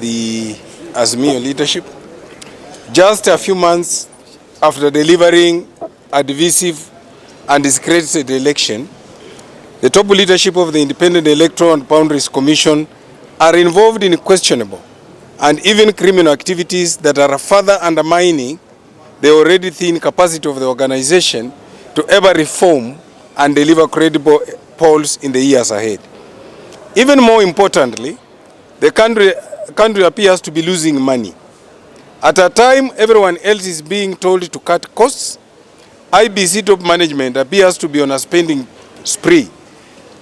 the Azimio leadership. Just a few months after delivering a divisive and discredited election, the top leadership of the Independent Electoral and Boundaries Commission are involved in questionable and even criminal activities that are further undermining the already thin capacity of the organization to ever reform and deliver credible polls in the years ahead. Even more importantly, the country appears to be losing money. At a time everyone else is being told to cut costs, IEBC top management appears to be on a spending spree.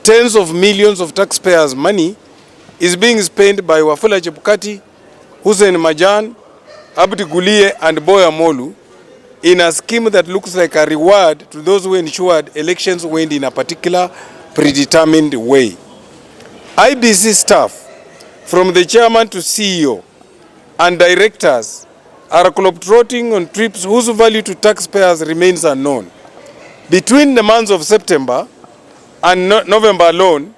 Tens of millions of taxpayers' money is being spent by Wafula, Chebukati, Marjan, Abdi Gulie, and Boya Molu in a scheme that looks like a reward to those who ensured elections went in a particular predetermined way. IEBC staff, from the chairman to CEO, and directors are globetrotting on trips whose value to taxpayers remains unknown. Between the months of September and November alone,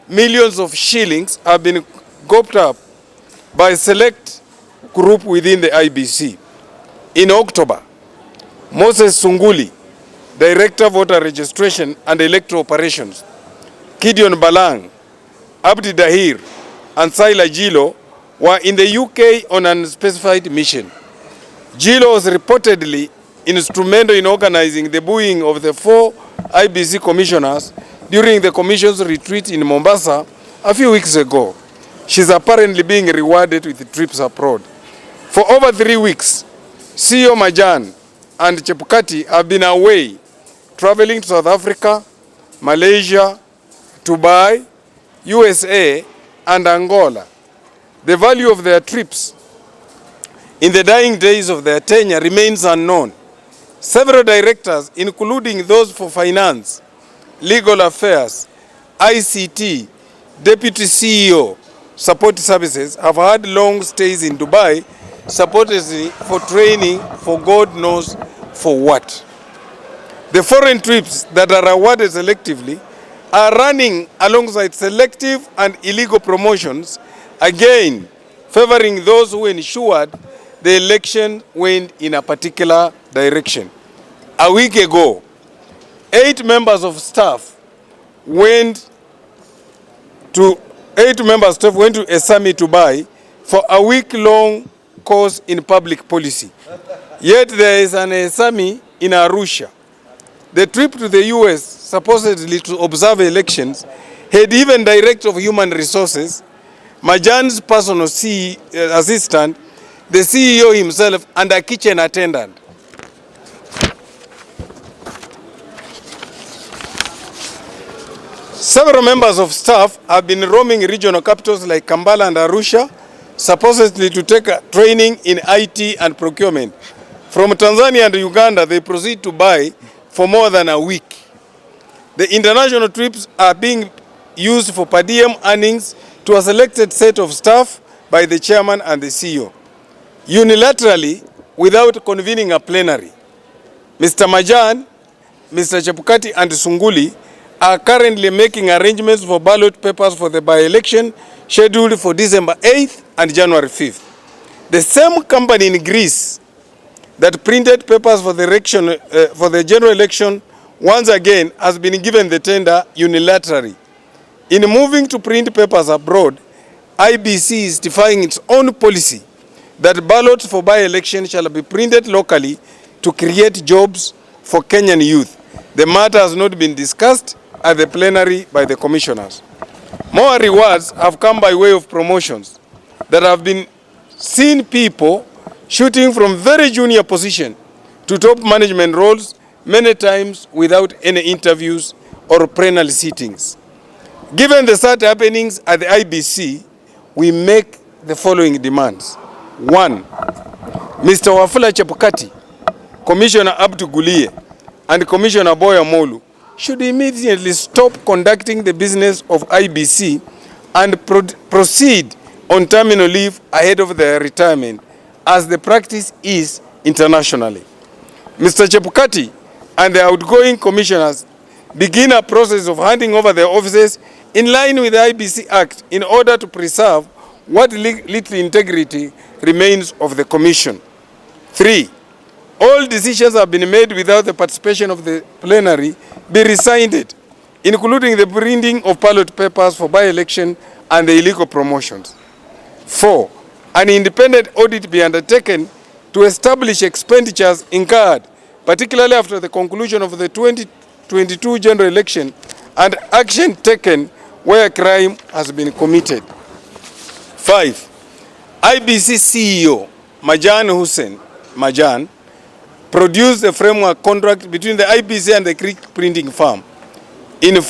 millions of shillings have been gobbled up by a select group within the IEBC. In October, Moses Sunguli, Director of Voter Registration and Electoral Operations, Gideon Balang, Abdi Dahir, and Saila Jilo were in the UK on an unspecified mission. Jilo was reportedly instrumental in organizing the booing of the 4 IEBC commissioners during the commission's retreat in Mombasa a few weeks ago. She's apparently being rewarded with trips abroad. For over 3 weeks, CEO Marjan and Chebukati have been away, traveling to South Africa, Malaysia, Dubai, USA, and Angola. The value of their trips in the dying days of their tenure remains unknown. Several directors, including those for finance, legal affairs, ICT, deputy CEO, support services, have had long stays in Dubai, supposedly for training for God knows for what. The foreign trips that are awarded selectively are running alongside selective and illegal promotions, again favoring those who ensured the election went in a particular direction. A week ago, 8 members of staff went to a summit to Dubai for a week-long course in public policy. Yet there is an summit in Arusha. The trip to the US, supposedly to observe elections, had even Director of Human Resources, Marjan's personal assistant, the CEO himself, and a kitchen attendant. Several members of staff have been roaming regional capitals like Kampala and Arusha, supposedly to take training in IT and procurement. From Tanzania and Uganda, they proceed to buy for more than a week. The international trips are being used for per diem earnings to a selected set of staff by the chairman and the CEO. Unilaterally, without convening a plenary, Mr. Marjan, Mr. Chebukati, and Sunguli are currently making arrangements for ballot papers for the by-election scheduled for December 8th and January 5th. The same company in Greece that printed papers for the general election once again has been given the tender unilaterally. In moving to print papers abroad, IEBC is defying its own policy that ballots for by-election shall be printed locally to create jobs for Kenyan youth. The matter has not been discussed at the plenary by the commissioners. More rewards have come by way of promotions that have been seen people shooting from very junior position to top management roles, many times without any interviews or plenary sittings. Given the sad happenings at the IEBC, we make the following demands. 1. Mr. Wafula Chebukati, Commissioner Abdi Gulie, and Commissioner Boya Molu should immediately stop conducting the business of IEBC and proceed on terminal leave ahead of their retirement, as the practice is internationally. Mr. Chebukati and the outgoing commissioners begin a process of handing over their offices in line with the IEBC Act in order to preserve what little integrity remains of the commission. 3, all decisions have been made without the participation of the plenary be rescinded, including the printing of ballot papers for by-election and the illegal promotions. 4, an independent audit be undertaken to establish expenditures incurred, particularly after the conclusion of the 2022 general election, and action taken where crime has been committed. 5, IEBC CEO Marjan produced a framework contract between the IEBC and the Greek printing firm in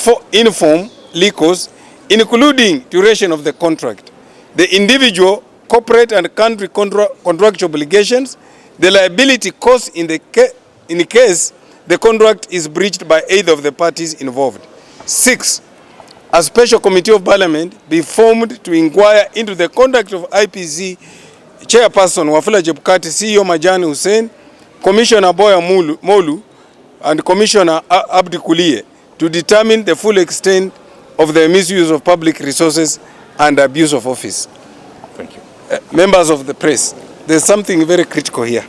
form liquors, including duration of the contract, the individual, corporate and country contractual obligations, the liability costs in case the contract is breached by either of the parties involved. 6, a special committee of parliament be formed to inquire into the conduct of IEBC chairperson Wafula Chebukati, CEO Marjan, Commissioner Boya Molu, and Commissioner Abdi Kulie to determine the full extent of the misuse of public resources and abuse of office. Thank you. Members of the press, there's something very critical here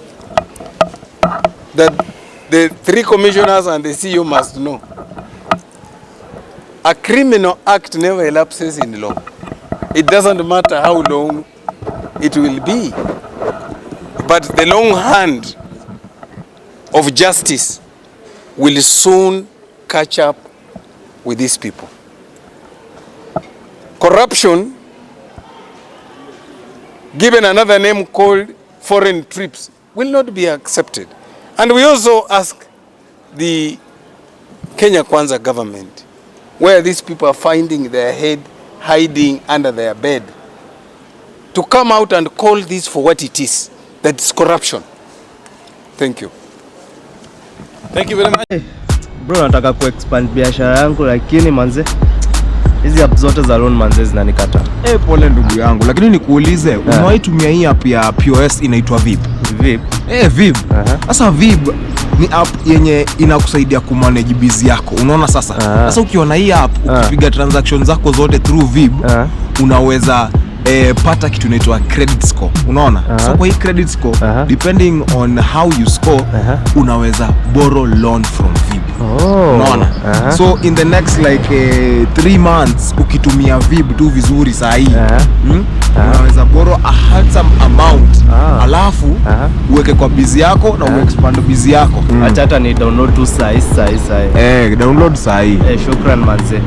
that the 3 commissioners and the CEO must know. A criminal act never elapses in law. It doesn't matter how long it will be, but the long hand of justice will soon catch up with these people. Corruption, given another name called foreign trips, will not be accepted. And we also ask the Kenya Kwanza government, where these people are finding their head hiding under their bed, to come out and call this for what it is, that is corruption. Thank you. Thank you very much. Bro, nataka ku-expand biashara yangu lakini manze hizi app zote za loan manze zinanikata. Pole ndugu yangu, lakini nikuulize, umewahi tumia hii app ya POS inaitwa Vib? Vib? Vib. Sasa Vib ni app yenye inakusaidia kumanage busy yako. Unaona sasa? Sasa ukiona hii app, ukipiga transactions zako zote through Vib, unaweza pata kitu inaitwa credit score. Unaona? So kwa hii credit score, depending on how you score, unaweza borrow loan from Vib. Unaona? So in the next like 3 months ukitumia Vib tu vizuri saa hii, unaweza borrow a handsome amount, alafu uweke kwa busy yako na uexpand busy yako. Acha hata ni download tu saa hii. Download saa hii. Shukran manze.